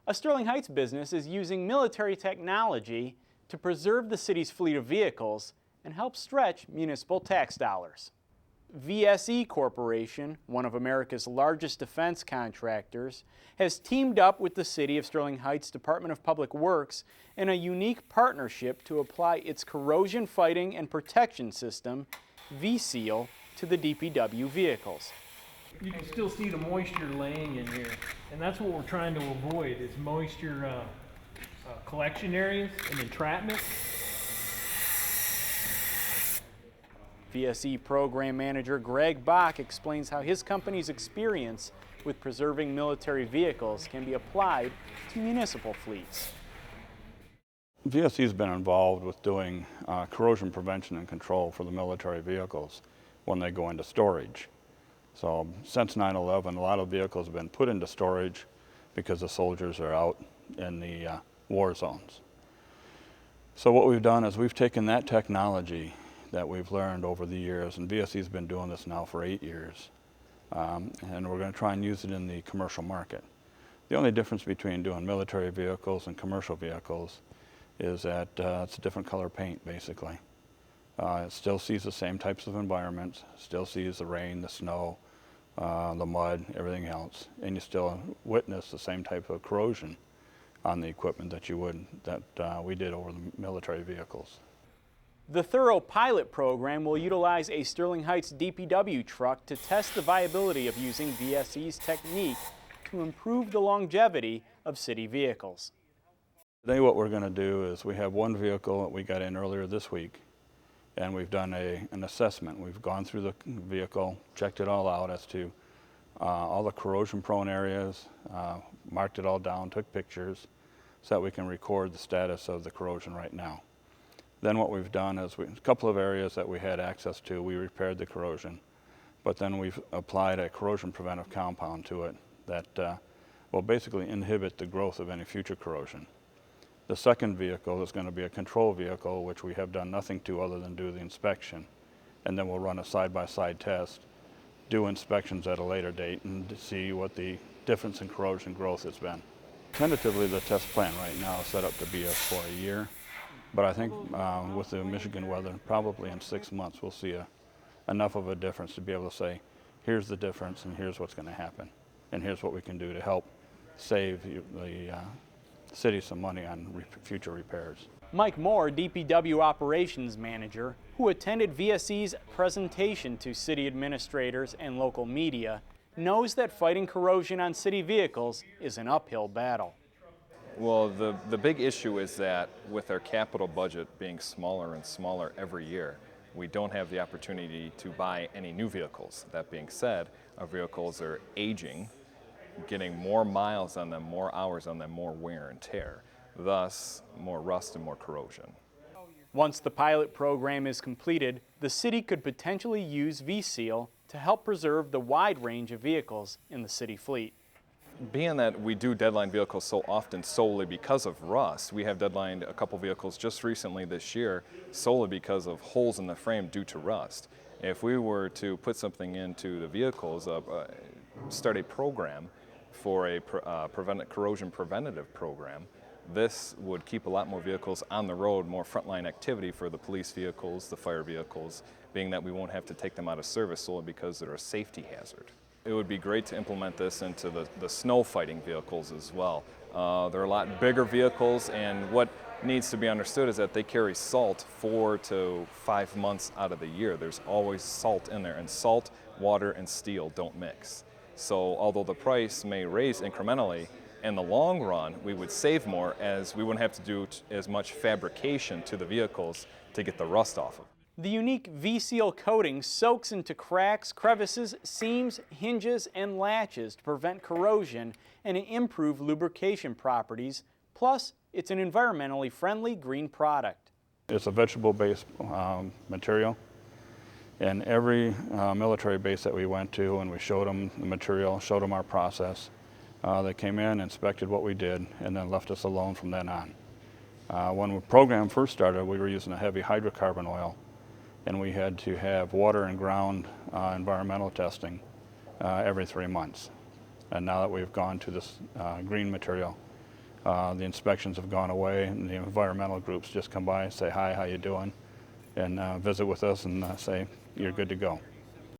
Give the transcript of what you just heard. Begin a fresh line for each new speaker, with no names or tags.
A Sterling Heights business is using military technology to preserve the city's fleet of vehicles and help stretch municipal tax dollars. VSE Corporation, one of America's largest defense contractors, has teamed up with the City of Sterling Heights Department of Public Works in a unique partnership to apply its corrosion fighting and protection system, VSeal, to the DPW vehicles.
You can still see the moisture laying in here, and that's what we're trying to avoid, is moisture collection areas and entrapment.
VSE Program Manager Greg Bach explains how his company's experience with preserving military vehicles can be applied to municipal fleets.
VSE has been involved with doing corrosion prevention and control for the military vehicles when they go into storage. So since 9/11, a lot of vehicles have been put into storage because the soldiers are out in the war zones. So what we've done is we've taken that technology that we've learned over the years, and VSE's been doing this now for 8 years, and we're going to try and use it in the commercial market. The only difference between doing military vehicles and commercial vehicles is that it's a different color paint, basically. It still sees the same types of environments, still sees the rain, the snow, the mud, everything else, and you still witness the same type of corrosion on the equipment that you would, that we did over the military vehicles.
The thorough pilot program will utilize a Sterling Heights DPW truck to test the viability of using VSE's technique to improve the longevity of city vehicles.
Today what we're going to do is we have one vehicle that we got in earlier this week, and we've done an assessment. We've gone through the vehicle, checked it all out as to all the corrosion prone areas, marked it all down, took pictures so that we can record the status of the corrosion right now. Then what we've done is a couple of areas that we had access to, we repaired the corrosion, but then we've applied a corrosion preventive compound to it that will basically inhibit the growth of any future corrosion. The second vehicle is going to be a control vehicle, which we have done nothing to other than do the inspection, and then we'll run a side-by-side test, do inspections at a later date, and see what the difference in corrosion growth has been. Tentatively, the test plan right now is set up to be for a year. But I think with the Michigan weather, probably in 6 months, we'll see enough of a difference to be able to say, here's the difference and here's what's going to happen. And here's what we can do to help save the city some money on future repairs.
Mike Moore, DPW Operations Manager, who attended VSE's presentation to city administrators and local media, knows that fighting corrosion on city vehicles is an uphill battle.
Well, the big issue is that with our capital budget being smaller and smaller every year, we don't have the opportunity to buy any new vehicles. That being said, our vehicles are aging, getting more miles on them, more hours on them, more wear and tear, thus more rust and more corrosion.
Once the pilot program is completed, the city could potentially use VSeal to help preserve the wide range of vehicles in the city fleet.
Being that we do deadline vehicles so often solely because of rust, we have deadlined a couple vehicles just recently this year solely because of holes in the frame due to rust. If we were to put something into the vehicles, start a program for a corrosion preventative program, this would keep a lot more vehicles on the road, more frontline activity for the police vehicles, the fire vehicles, being that we won't have to take them out of service solely because they're a safety hazard. It would be great to implement this into the snow fighting vehicles as well. They're a lot bigger vehicles, and what needs to be understood is that they carry salt 4 to 5 months out of the year. There's always salt in there, and salt, water, and steel don't mix. So although the price may raise incrementally, in the long run we would save more as we wouldn't have to do as much fabrication to the vehicles to get the rust off of.
The unique VSeal coating soaks into cracks, crevices, seams, hinges, and latches to prevent corrosion and improve lubrication properties. Plus, it's an environmentally friendly green product.
It's a vegetable-based material, and every military base that we went to and we showed them the material, showed them our process, they came in, inspected what we did, and then left us alone from then on. When the program first started, we were using a heavy hydrocarbon oil, and we had to have water and ground environmental testing every 3 months. And now that we've gone to this green material, The inspections have gone away, and the environmental groups just come by and say, hi, how you doing? And visit with us and say, you're good to go.